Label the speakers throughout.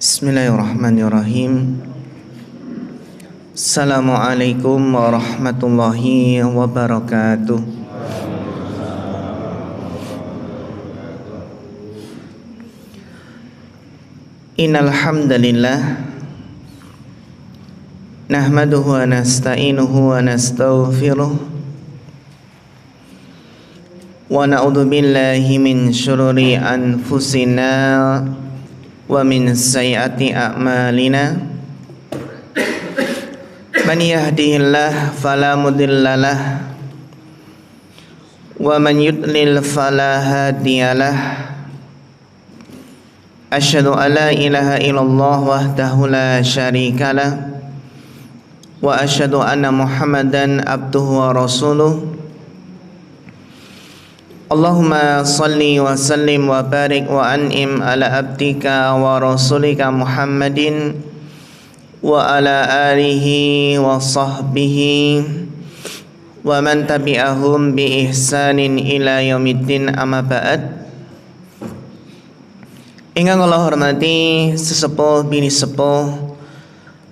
Speaker 1: Bismillahirrahmanirrahim. Assalamualaikum warahmatullahi wabarakatuh. Innal hamdalillah nahmaduhu wa nasta'inuhu wa nastaghfiruh wa na'udzu billahi min syururi anfusina wa min sayyiati a'malina. Man yahdihillahu fala mudhillalah wa man yudlil fala hadiyalah. Asyhadu an la ilaha illallah wahdahu la syarikalah wa asyhadu anna Muhammadan abduhu wa rasuluh. Allahumma salli wa sallim wa barik wa an'im ala abdika wa rasulika Muhammadin wa ala alihi wa sahbihi wa man tabi'ahum bi ihsanin ila yaumiddin, amma ba'd. Ingkang kula hormati sesepuh bini sepuh,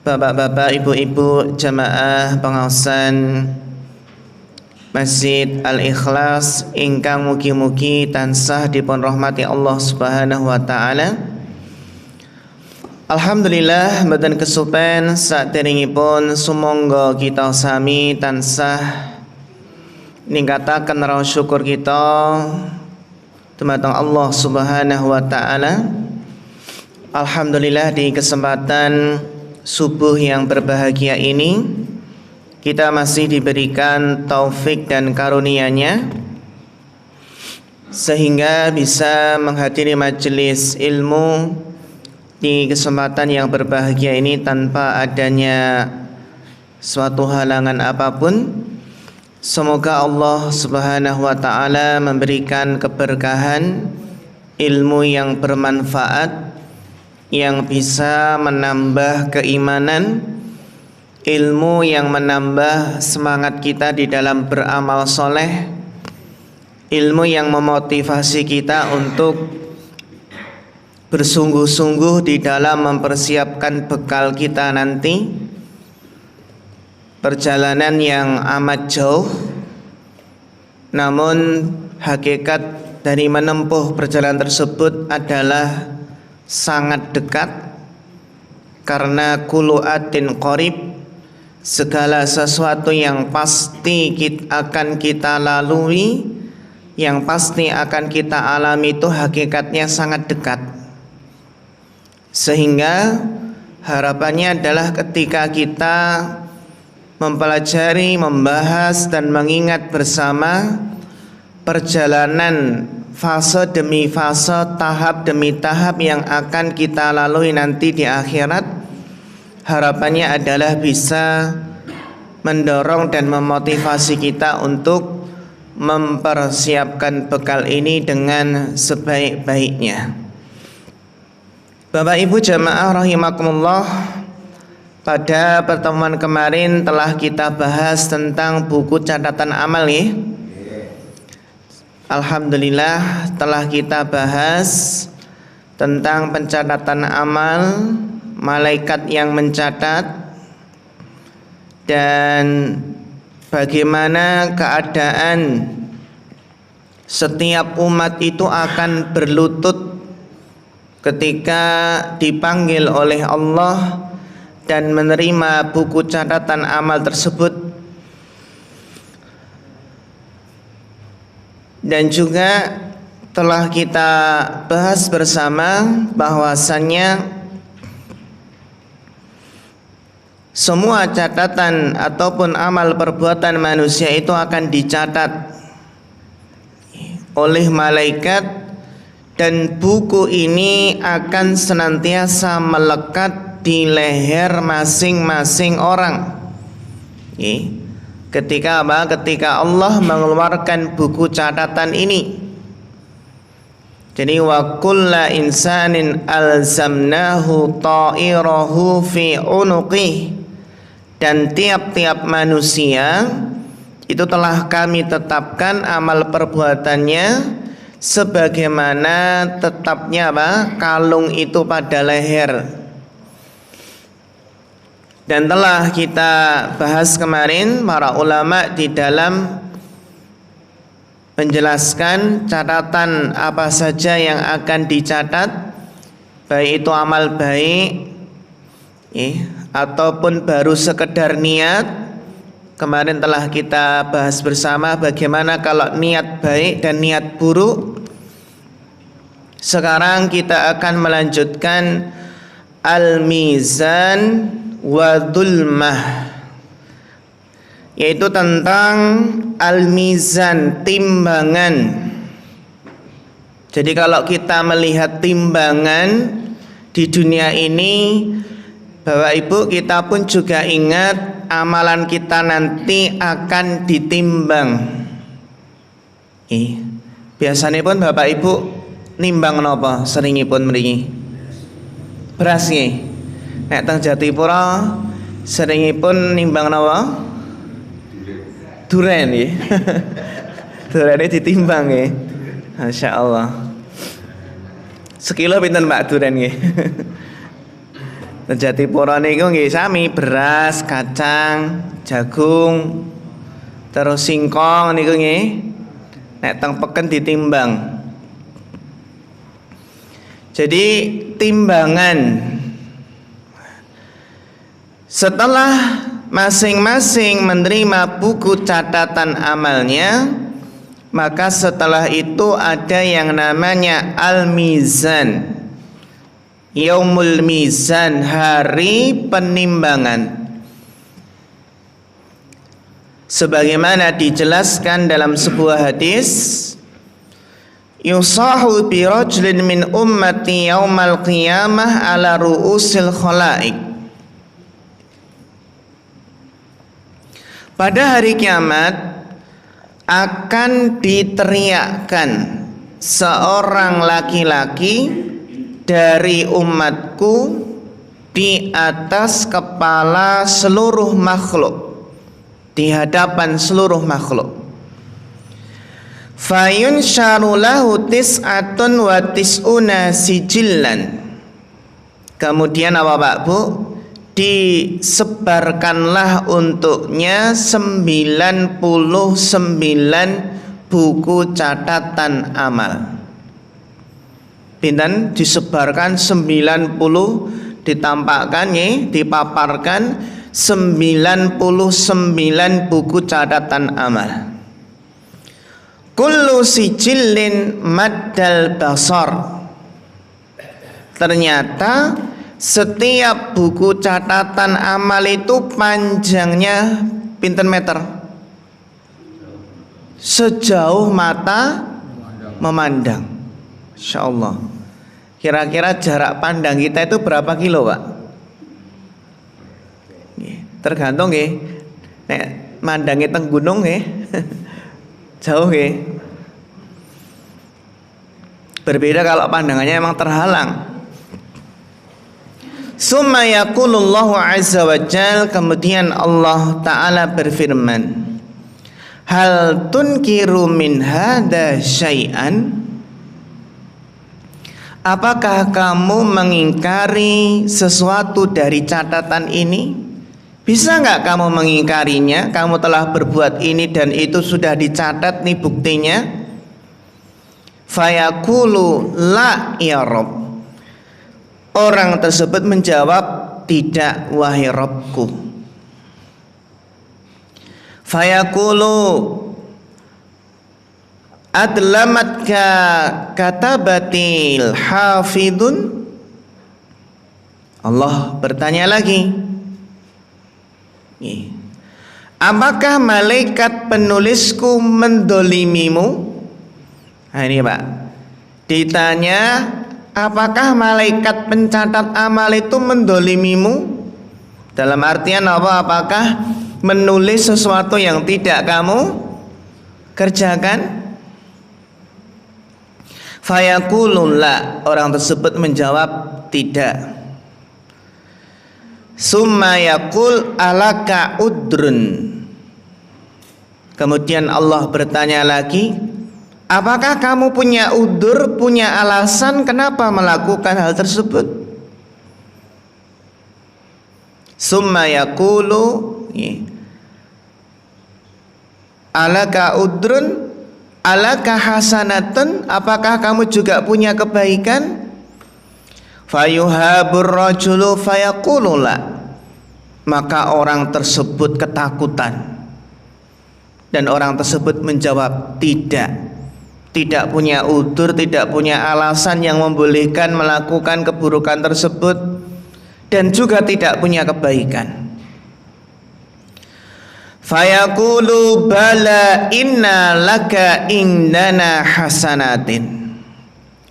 Speaker 1: bapak-bapak, ibu-ibu, jamaah pengaosan Masjid Al-Ikhlas ingkang mugi-mugi tansah dipun rahmati Allah Subhanahu wa taala. Alhamdulillah mboten kesupen saderengipun sumangga kita sami tansah ningkataken rasa syukur kita dumateng Allah Subhanahu wa taala. Alhamdulillah di kesempatan subuh yang berbahagia ini kita masih diberikan taufik dan karunia-Nya sehingga bisa menghadiri majelis ilmu di kesempatan yang berbahagia ini tanpa adanya suatu halangan apapun. Semoga Allah Subhanahu wa taala memberikan keberkahan, ilmu yang bermanfaat yang bisa menambah keimanan, ilmu yang menambah semangat kita di dalam beramal soleh, ilmu yang memotivasi kita untuk bersungguh-sungguh di dalam mempersiapkan bekal kita nanti. Perjalanan yang amat jauh, namun hakikat dari menempuh perjalanan tersebut adalah sangat dekat, karena kullu atin qarib, segala sesuatu yang pasti akan kita lalui, yang pasti akan kita alami itu hakikatnya sangat dekat. Sehingga harapannya adalah ketika kita mempelajari, membahas dan mengingat bersama perjalanan fase demi fase, tahap demi tahap yang akan kita lalui nanti di akhirat, harapannya adalah bisa mendorong dan memotivasi kita untuk mempersiapkan bekal ini dengan sebaik-baiknya. Bapak Ibu jamaah rahimakumullah, pada pertemuan kemarin telah kita bahas tentang buku catatan amal ya. Alhamdulillah telah kita bahas tentang pencatatan amal, malaikat yang mencatat, dan bagaimana keadaan setiap umat itu akan berlutut ketika dipanggil oleh Allah dan menerima buku catatan amal tersebut. Dan juga telah kita bahas bersama bahwasannya semua catatan ataupun amal perbuatan manusia itu akan dicatat oleh malaikat, dan buku ini akan senantiasa melekat di leher masing-masing orang. Ketika apa? Ketika Allah mengeluarkan buku catatan ini. Jadi wa kulla insanin alzamnahu ta'irahu fi unuqih, dan tiap-tiap manusia itu telah kami tetapkan amal perbuatannya sebagaimana tetapnya apa? Kalung itu pada leher. Dan telah kita bahas kemarin para ulama di dalam menjelaskan catatan apa saja yang akan dicatat, baik itu amal baik ataupun baru sekedar niat. Kemarin telah kita bahas bersama bagaimana kalau niat baik dan niat buruk. Sekarang kita akan melanjutkan al-mizan wa dhulmah, yaitu tentang al-mizan, timbangan. Jadi kalau kita melihat timbangan di dunia ini, Bapak Ibu, kita pun juga ingat amalan kita nanti akan ditimbang. Biasanya pun Bapak Ibu nimbang napa seringipun mriki? Beras nggih. Nek teng Jatipura seringipun nimbang napa? Duren nggih. Durene ditimbang nggih. Masya Allah. Sekilo pinten Mbak duren nggih? Teng Jatipura niku nggih sami beras, kacang, jagung, terus singkong niku nggih. Nek teng peken ditimbang. Jadi timbangan. Setelah masing-masing menerima buku catatan amalnya, maka setelah itu ada yang namanya al-mizan, yaumul mizan, hari penimbangan. Sebagaimana dijelaskan dalam sebuah hadis, yusahu bi rajulin min ummati yaumal qiyamah ala ru'usil khalaik. Pada hari kiamat akan diteriakkan seorang laki-laki dari umatku di atas kepala seluruh makhluk, di hadapan seluruh makhluk. Fayun syarulahu tis'atun wa tis'una sijillan. Kemudian apa Pak Bu? Disebarkanlah untuknya 99 buku catatan amal. Pinten disebarkan 90, ditampakkan dipaparkan 99 buku catatan amal. Kullu sijillin maddal basar. Ternyata setiap buku catatan amal itu panjangnya pinten meter? Sejauh mata memandang. Insya Allah. Kira-kira jarak pandang kita itu berapa kilo Pak? Tergantung nggih. Nek mandangi teng gunung nggih. Jauh nggih. Berbeda kalau pandangannya emang terhalang. Summa yaqulullahu azza wa jal, kemudian Allah Ta'ala berfirman, hal tunkiru min hadha syai'an, apakah kamu mengingkari sesuatu dari catatan ini? Bisa nggak kamu mengingkarinya? Kamu telah berbuat ini dan itu sudah dicatat nih buktinya. Fayaqulu la ya Rabb. Orang tersebut menjawab, tidak wahai Rabbku. Fayaqulu adlamatka katabatil hafidun. Allah bertanya lagi, apakah malaikat penulisku mendolimimu? Nah ini Pak, ditanya, apakah malaikat pencatat amal itu mendolimimu? Dalam artian apa? Apakah menulis sesuatu yang tidak kamu kerjakan? Fayaqulun la, orang tersebut menjawab tidak. Summa yaqul alaka udrun. Kemudian Allah bertanya lagi, apakah kamu punya udur, punya alasan kenapa melakukan hal tersebut? summa yaqulu alaka udrun alaka hasanatun, apakah kamu juga punya kebaikan? Fayuhabur rajulu fayaqulu la, maka orang tersebut ketakutan dan orang tersebut menjawab tidak punya udzur, tidak punya alasan yang membolehkan melakukan keburukan tersebut dan juga tidak punya kebaikan. Fayaqulu bala inna laka indana hasanatin.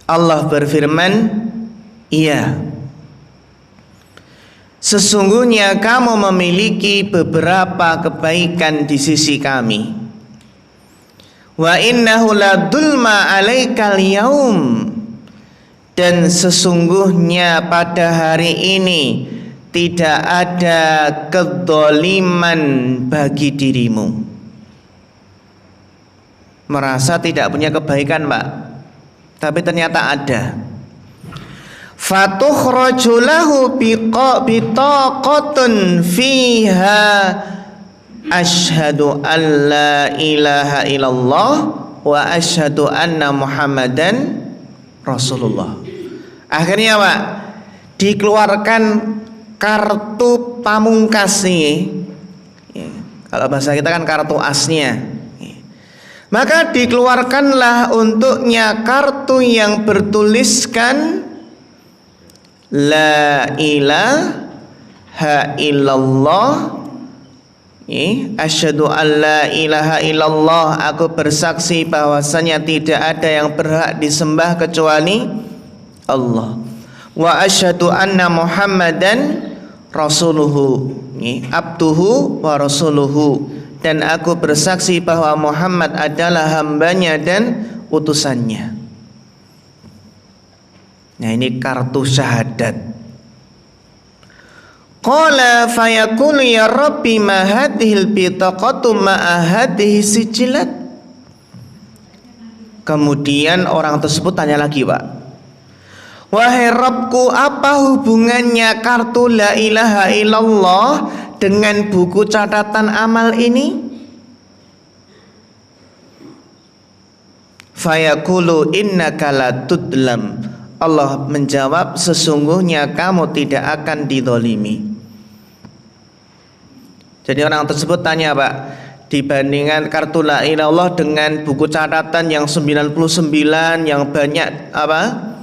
Speaker 1: Allah berfirman, iya, sesungguhnya kamu memiliki beberapa kebaikan di sisi kami. Wa innahu ladulma alaikal yaum, dan sesungguhnya pada hari ini tidak ada kedzaliman bagi dirimu. Merasa tidak punya kebaikan, Pak, tapi ternyata ada. Fatukhraju lahu bitaqatun fiha asyhadu an la ilaha illallah wa asyhadu anna muhammadan rasulullah. Akhirnya Pak, dikeluarkan kartu pamungkas nih. Kalau bahasa kita kan kartu asnya. Maka dikeluarkanlah untuknya kartu yang bertuliskan la ilaha illallah, asyhadu an la ilaha illallah, aku bersaksi bahwasanya tidak ada yang berhak disembah kecuali Allah, wa asyhadu anna muhammadan rasuluhu, abduhu wa rasuluhu, dan aku bersaksi bahwa Muhammad adalah hambanya dan utusannya. Nah, ini kartu syahadat. Qala fayaqulu ya rabbi ma hadhil bitaqatu ma hadhihi sijilat. Kemudian orang tersebut tanya lagi, Pak, wahai Rabbku, apa hubungannya kartu la ilaha illallah dengan buku catatan amal ini? Fayaqulu innaka la tudlam. Allah menjawab, sesungguhnya kamu tidak akan didolimi. Jadi orang tersebut tanya, Pak, dibandingkan kartu la ilaha illallah dengan buku catatan yang 99 yang banyak apa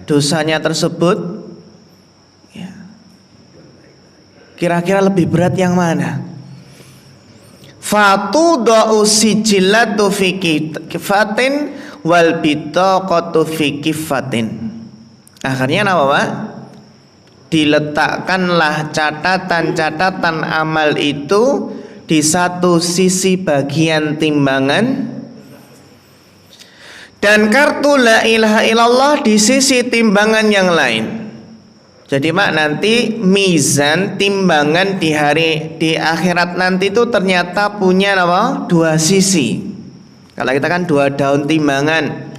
Speaker 1: dosanya tersebut, ya, kira-kira lebih berat yang mana? Fatudau sijillatu fi kifatin wal bitaqatu fi kifatin. Akhirnya apa, Pak? Diletakkanlah catatan-catatan amal itu di satu sisi bagian timbangan, dan kartu la ilaha illallah di sisi timbangan yang lain. Jadi Pak, nanti mizan timbangan di akhirat nanti itu ternyata punya apa? Dua sisi. Kalau kita kan dua daun timbangan.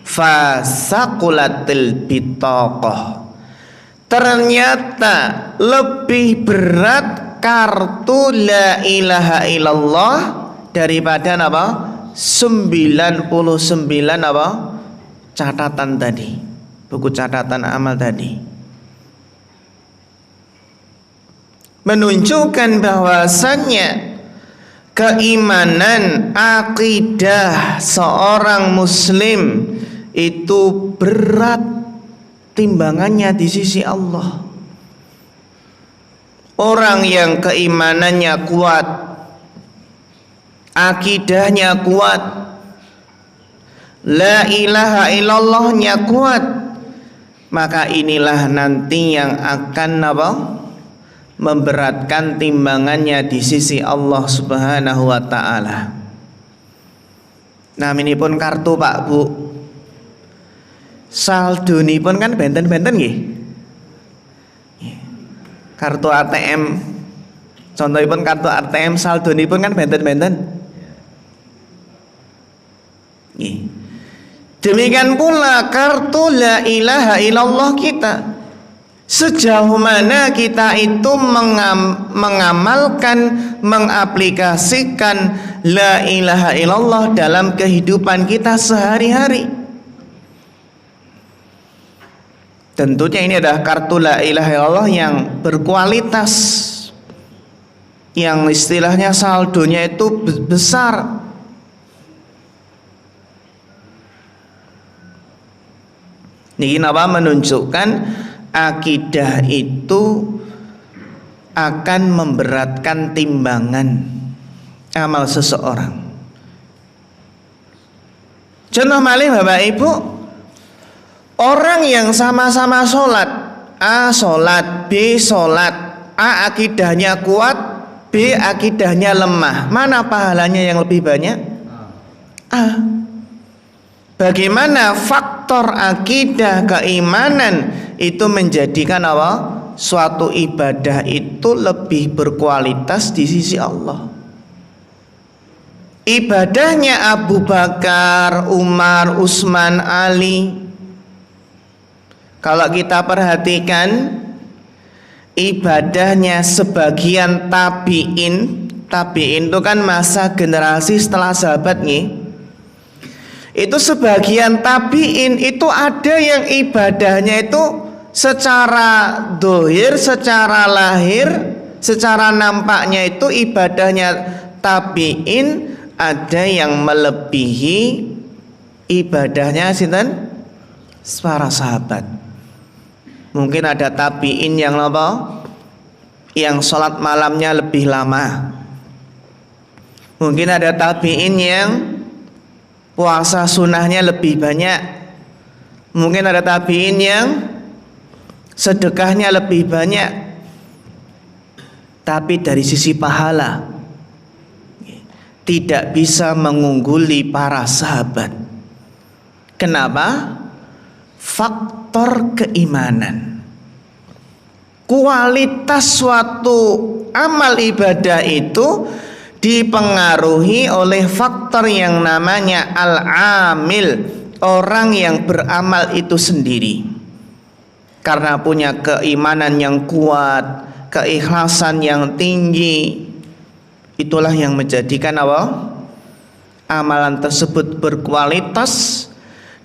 Speaker 1: Fasaqulatil bitaqah. Ternyata lebih berat kartu la ilaha illallah daripada apa? 99 apa? Catatan tadi, buku catatan amal tadi. Menunjukkan bahwasannya keimanan, akidah seorang muslim itu berat timbangannya di sisi Allah. Orang yang keimanannya kuat, akidahnya kuat, la ilaha illallahnya kuat, maka inilah nanti yang akan apa? Memberatkan timbangannya di sisi Allah Subhanahu wa taala. Nah, ini pun kartu, Pak, Bu. Saldo ini pun kan benten-benten nggih. Kartu ATM, contohipun kartu ATM saldo ini pun kan benten-benten. Demikian pula kartu la ilaha illallah kita. Sejauh mana kita itu mengamalkan, mengaplikasikan la ilaha illallah dalam kehidupan kita sehari-hari. Tentunya ini adalah kartu la ilaha illallah yang berkualitas, yang istilahnya saldonya itu besar. Ini apa? Menunjukkan akidah itu akan memberatkan timbangan amal seseorang. Contoh malih Bapak Ibu, orang yang sama-sama sholat, A sholat, B sholat, A akidahnya kuat, B akidahnya lemah, mana pahalanya yang lebih banyak? A. Bagaimana faktor akidah, keimanan itu menjadikan apa? Suatu ibadah itu lebih berkualitas di sisi Allah. Ibadahnya Abu Bakar, Umar, Utsman, Ali, kalau kita perhatikan ibadahnya sebagian tabi'in itu kan masa generasi setelah sahabat nih. Itu sebagian tabi'in itu ada yang ibadahnya itu secara dohir, secara lahir, secara nampaknya itu ibadahnya tabi'in, ada yang melebihi ibadahnya sinten? Para sahabat. Mungkin ada tabi'in yang apa? Yang sholat malamnya lebih lama. Mungkin ada tabi'in yang puasa sunnahnya lebih banyak. Mungkin ada tabi'in yang sedekahnya lebih banyak. Tapi dari sisi pahala tidak bisa mengungguli para sahabat. Kenapa? Faktor keimanan. Kualitas suatu amal ibadah itu dipengaruhi oleh faktor yang namanya al-amil, orang yang beramal itu sendiri. Karena punya keimanan yang kuat, keikhlasan yang tinggi, itulah yang menjadikan apa? Amalan tersebut berkualitas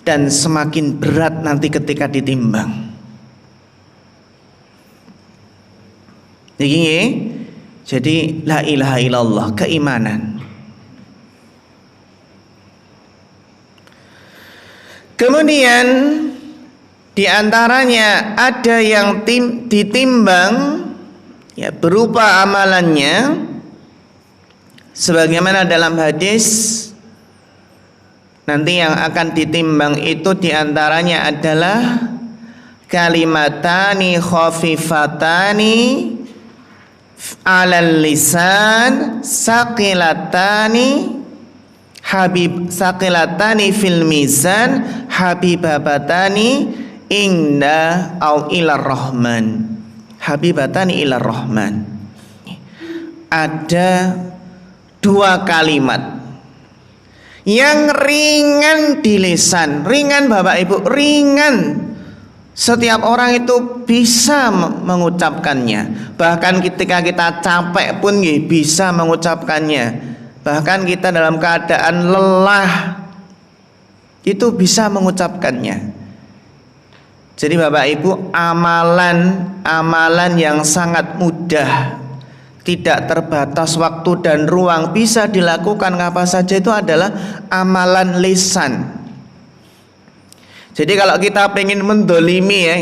Speaker 1: dan semakin berat nanti ketika ditimbang. Jadi la ilaha illallah, keimanan. Kemudian diantaranya ada yang ditimbang ya berupa amalannya, sebagaimana dalam hadis nanti yang akan ditimbang itu diantaranya adalah kalimatani khafifatani alal lisan saqilatani fil mizan habibabatani inda au ilar rahman. Habibatani ilar rahman. Ada dua kalimat yang ringan di lisan, ringan Bapak Ibu, ringan. Setiap orang itu bisa mengucapkannya. Bahkan ketika kita capek pun bisa mengucapkannya. Bahkan kita dalam keadaan lelah itu bisa mengucapkannya. Jadi Bapak Ibu, amalan yang sangat mudah, tidak terbatas waktu dan ruang, bisa dilakukan apa saja, itu adalah amalan lisan. Jadi kalau kita pengen mendolimi ya,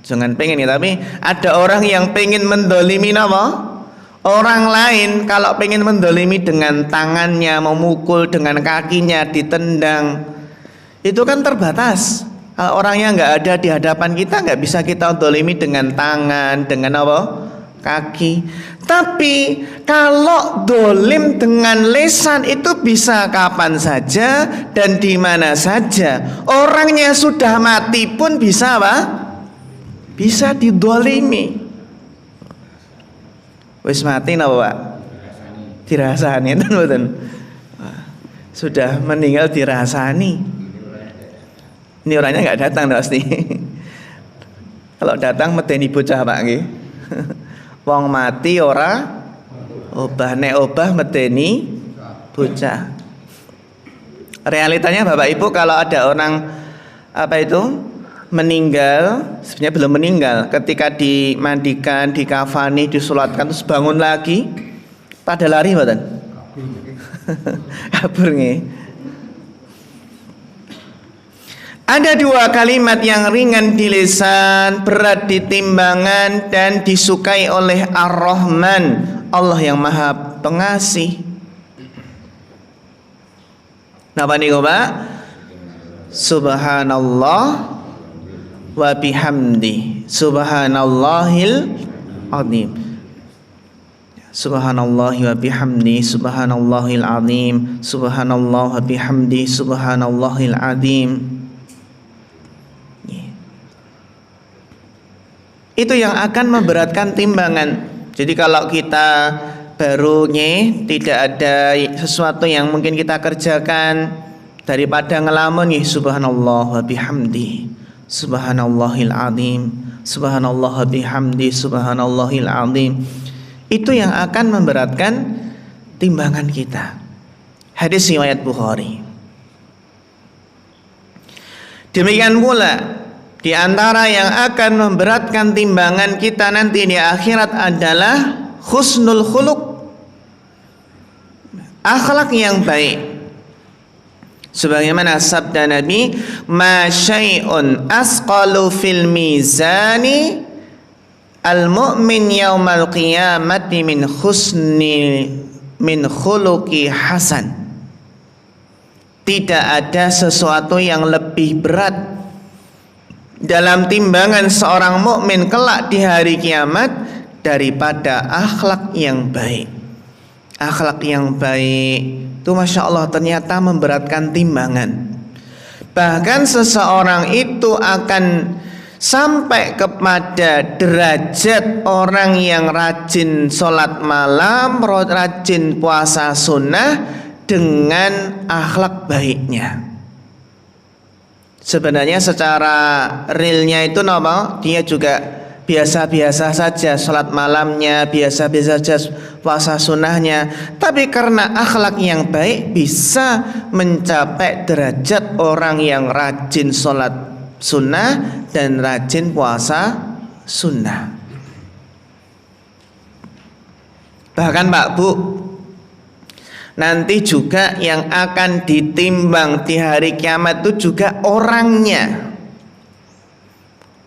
Speaker 1: jangan pengen ya, tapi ada orang yang pengen mendolimi apa? Orang lain. Kalau pengen mendolimi dengan tangannya, memukul dengan kakinya, ditendang, itu kan terbatas. Kalau orangnya nggak ada di hadapan kita, nggak bisa kita dolimi dengan tangan, dengan apa? Kaki. Tapi kalau dolim dengan lisan itu bisa kapan saja dan di mana saja. Orangnya sudah mati pun bisa apa? Bisa didolimi. Wis mati napa Pak? Dirasani mboten. Sudah meninggal dirasani. Ini orangnya nggak datang pasti. Kalau datang medeni bocah Pak nggih. Wong mati ora obah, nek obah medeni bocah. Realitanya Bapak Ibu, kalau ada orang meninggal, sebenarnya belum meninggal, ketika dimandikan, dikafani, disolatkan terus bangun lagi, pada lari mboten? Kabur nggih. Ada dua kalimat yang ringan di lisan, berat di timbangan, dan disukai oleh Ar-Rahman, Allah yang Maha Pengasih. Napa niku Pak? Subhanallah wa bihamdi, subhanallahil azim. Subhanallah wa bihamdi, subhanallahil azim, subhanallah wa bihamdi, subhanallahil azim. Itu yang akan memberatkan timbangan. Jadi kalau kita baru tidak ada sesuatu yang mungkin kita kerjakan, daripada ngelamun subhanallah wa bihamdi, subhanallahil azim, subhanallah wa bihamdi, subhanallahil azim, itu yang akan memberatkan timbangan kita. Hadis riwayat Bukhari. Demikian pula di antara yang akan memberatkan timbangan kita nanti di akhirat adalah husnul khuluq, akhlak yang baik. Sebagaimana sabda Nabi, ma syai'un asqalu fil mizani al-mu'min yaumal qiyamati min khuluqi hasan. Tidak ada sesuatu yang lebih berat dalam timbangan seorang mukmin kelak di hari kiamat daripada akhlak yang baik. Akhlak yang baik itu Masya Allah ternyata memberatkan timbangan. Bahkan seseorang itu akan sampai kepada derajat orang yang rajin sholat malam, rajin puasa sunnah dengan akhlak baiknya. Sebenarnya secara realnya itu dia juga biasa-biasa saja, sholat malamnya biasa-biasa saja, puasa sunnahnya, tapi karena akhlak yang baik bisa mencapai derajat orang yang rajin sholat sunnah dan rajin puasa sunnah. Bahkan Pak Bu, nanti juga yang akan ditimbang di hari kiamat itu juga orangnya.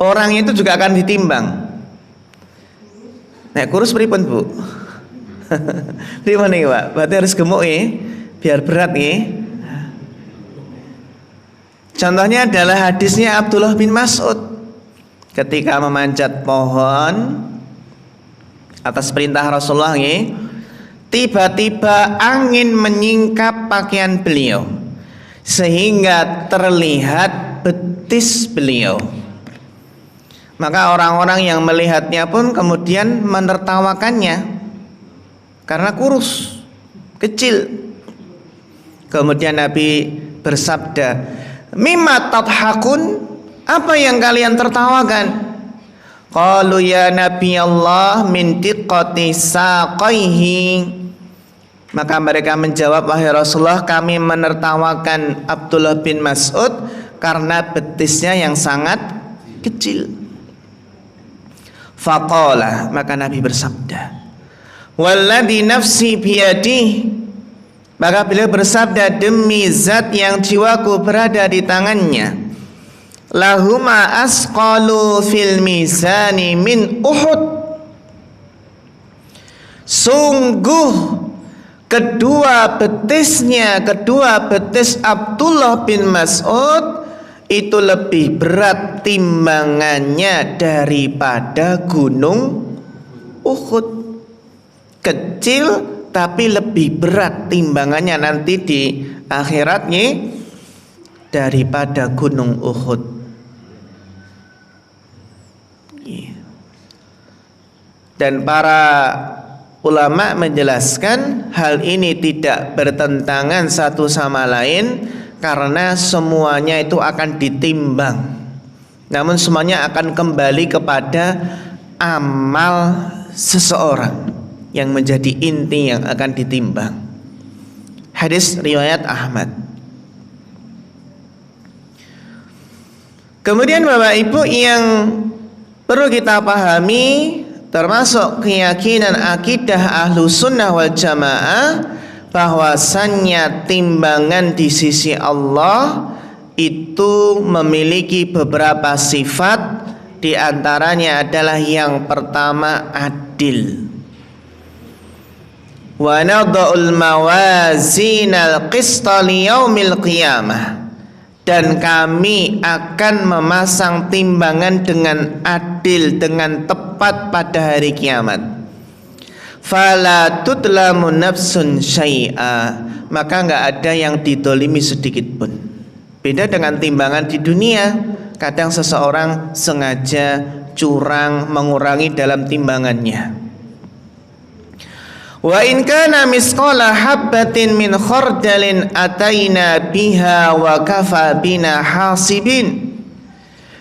Speaker 1: Orangnya itu juga akan ditimbang. Nek kurus pripun Bu? Pripun nih Pak? Berarti harus gemuk biar berat Contohnya adalah hadisnya Abdullah bin Mas'ud ketika memanjat pohon atas perintah Rasulullah tiba-tiba angin menyingkap pakaian beliau sehingga terlihat betis beliau. Maka orang-orang yang melihatnya pun kemudian menertawakannya karena kurus, kecil. Kemudian Nabi bersabda, "Mimma tadhakun?" Apa yang kalian tertawakan? Qalu ya Nabi Allah min diqqati saqaihi. Maka mereka menjawab, wahai Rasulullah, kami menertawakan Abdullah bin Mas'ud karena betisnya yang sangat kecil. Faqala, maka Nabi bersabda, walladzi nafsi biyadihi, maka beliau bersabda, demi zat yang jiwaku berada di tangannya, lahuma asqalu fil mizani min Uhud. Sungguh kedua betis Abdullah bin Mas'ud itu lebih berat timbangannya daripada gunung Uhud. Kecil tapi lebih berat timbangannya nanti di akhiratnya daripada gunung Uhud. Dan para ulama menjelaskan hal ini tidak bertentangan satu sama lain karena semuanya itu akan ditimbang namun semuanya akan kembali kepada amal seseorang yang menjadi inti yang akan ditimbang. Hadis riwayat Ahmad. Kemudian Bapak Ibu yang perlu kita pahami, termasuk keyakinan akidah Ahlus Sunnah wal Jamaah, bahwasannya timbangan di sisi Allah itu memiliki beberapa sifat. Di antaranya adalah yang pertama, adil. Wa nadha'ul mawazinal qista liyaumil qiyamah, dan kami akan memasang timbangan dengan adil, dengan tepat pada hari kiamat. Fala tudlamu nafsun syai'a, maka enggak ada yang didolimi sedikit pun. Beda dengan timbangan di dunia, kadang seseorang sengaja curang, mengurangi dalam timbangannya. Wa in kana misqala habbatin min khardalin ataina biha wa kafa bina hasibin.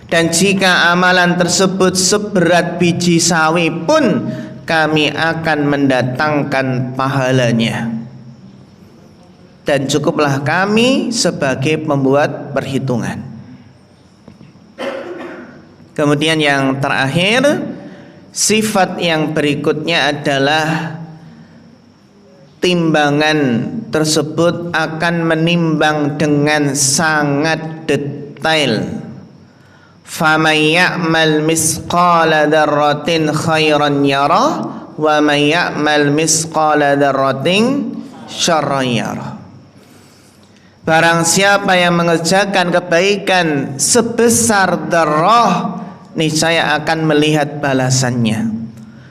Speaker 1: Dan jika amalan tersebut seberat biji sawi pun, kami akan mendatangkan pahalanya, dan cukuplah kami sebagai pembuat perhitungan. Kemudian yang terakhir, sifat yang berikutnya adalah timbangan tersebut akan menimbang dengan sangat detail. Faman ya'mal misqala dzarratin khairan yarah wa man ya'mal misqala dzarratin syarran yarah. Barang siapa yang mengerjakan kebaikan sebesar dzarrah, niscaya akan melihat balasannya.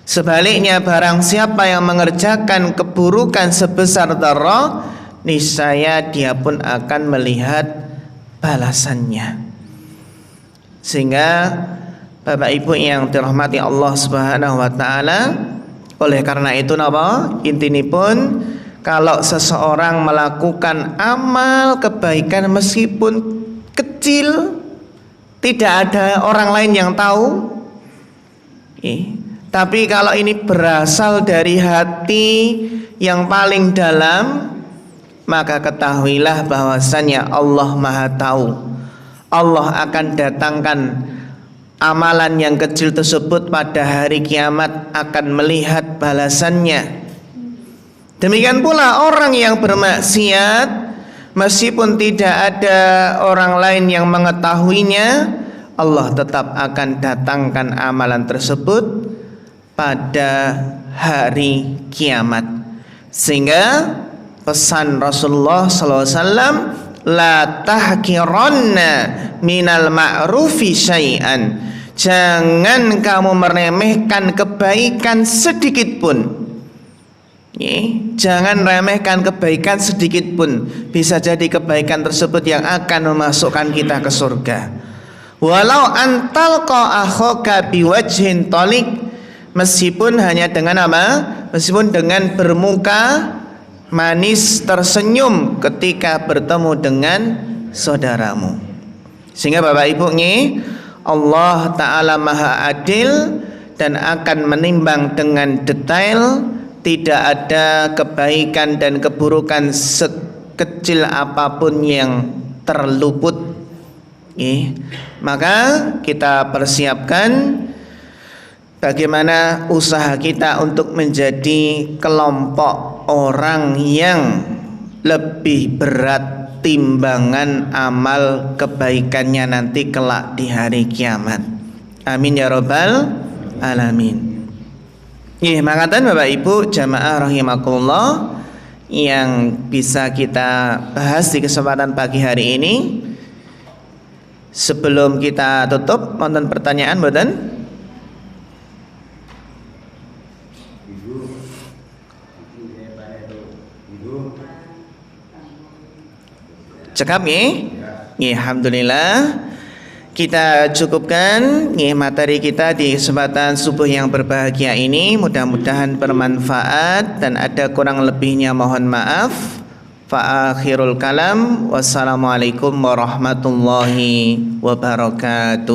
Speaker 1: Sebaliknya, barang siapa yang mengerjakan keburukan sebesar dzarrah, niscaya dia pun akan melihat balasannya. Sehingga Bapak Ibu yang dirahmati Allah Subhanahu wa taala, oleh karena itu napa? Intinipun kalau seseorang melakukan amal kebaikan meskipun kecil, tidak ada orang lain yang tahu, tapi kalau ini berasal dari hati yang paling dalam, maka ketahuilah bahwasannya Allah Maha Tahu. Allah akan datangkan amalan yang kecil tersebut pada hari kiamat, akan melihat balasannya. Demikian pula orang yang bermaksiat, meskipun tidak ada orang lain yang mengetahuinya, Allah tetap akan datangkan amalan tersebut pada hari kiamat. Sehingga pesan Rasulullah SAW, la tahkiranna minal ma'rufi syai'an, jangan kamu meremehkan kebaikan sedikit pun. Jangan remehkan kebaikan sedikit pun. Bisa jadi kebaikan tersebut yang akan memasukkan kita ke surga. Walau antalqa akhaka biwajhin talik, meskipun hanya dengan apa? Meskipun dengan bermuka manis tersenyum ketika bertemu dengan saudaramu. Sehingga Bapak Ibu Allah Ta'ala Maha Adil dan akan menimbang dengan detail. Tidak ada kebaikan dan keburukan sekecil apapun yang terluput. Maka kita persiapkan bagaimana usaha kita untuk menjadi kelompok orang yang lebih berat timbangan amal kebaikannya nanti kelak di hari kiamat. Amin ya rabbal alamin. Mangatan Bapak Ibu jamaah rahimakumullah, yang bisa kita bahas di kesempatan pagi hari ini. Sebelum kita tutup, wonten pertanyaan mboten? Cekap nggih? Alhamdulillah. Kita cukupkan materi kita di kesempatan subuh yang berbahagia ini. Mudah-mudahan bermanfaat, dan ada kurang lebihnya mohon maaf. Fa akhirul kalam, wassalamualaikum warahmatullahi wabarakatuh.